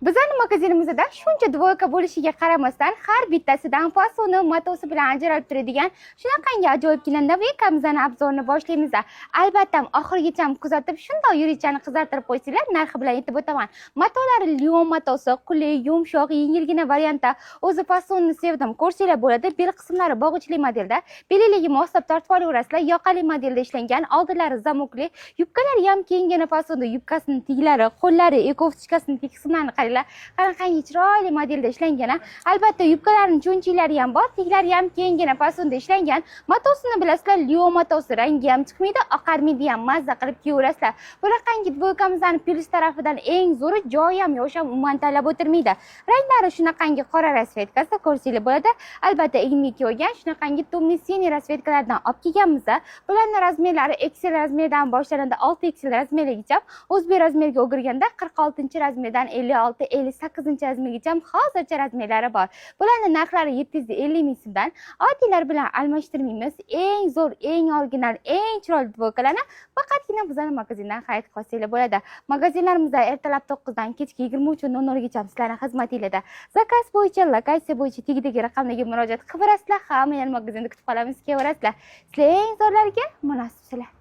Bizning magazinimizda shuncha dvoyka bo'lishiga qaramasdan, har bittasidan fasoni, matosi bilan ajralib turadigan shunaqangi ajoyibgina novinkamizni obzorini boshlaymiz. Albatta, oxirigacha kuzatib, shunday yurichani qizartirib qo'ysanglar, narxi bilan aytib o'taman. Matolari lion matosi, qulay, yumshoq, yengilgina variantda. O'zi fasonni sevdim. Ko'rsanglar bo'ladi. Bel qismlari bog'ichli modelda, beliliga moslab tortib olaverasizlar. Yoqali modelda ishlangan, oldilari zamokli, yubkalari ham kengina fasonda, yubkasining teglari, qo'llari, ekoftichkasining teg qismlarini qanaqangi chiroyli modelda ishlangan. Albatta, yubkalarining cho'nchiklari ham bor, teglari ham kengina fasonda ishlangan. Matosini bilasizlar, lion matosi, rangi ham chiqmaydi, oqarmaydi ham, mazza qilib kiyaverasizlar. Bunaqangi dvoykamizning plus tarafidan eng zo'ri, joyi ham yosh ham umuman tanlab o'tirmaydi. Ranglari shunaqangi qora rasvetkasi ko'rsanglar bo'ladi. Albatta, egnga kiygan shunaqangi tumli siniy rasvetkalardan olib kelganmiz. Bularning razmerlari XL razmerdan boshlanadi 6XL razmerigacha, o'zbek razmeriga o'girganda 46-razmerdan 56-58 razmergacha hozircha razmerlari bor. Bularning narxlari 750 ming so'mdan. Oddiylar bilan almashtirmaymiz. Eng zo'r, eng original, eng chiroyli dvoykalarni faqatgina bizning magazindan xarid qilsanglar bo'ladi. Magazinlarimizda ertalab 9 dan kechki 23:00 gacha sizlarning xizmatingizda. Zakaz bo'yicha, lokatsiya bo'yicha tegidagi raqamlarga murojaat qilaverasizlar. Hamma magazinda kutib qolamiz, kelaverasizlar. Sizlar eng zo'rlarga munosibsizlar.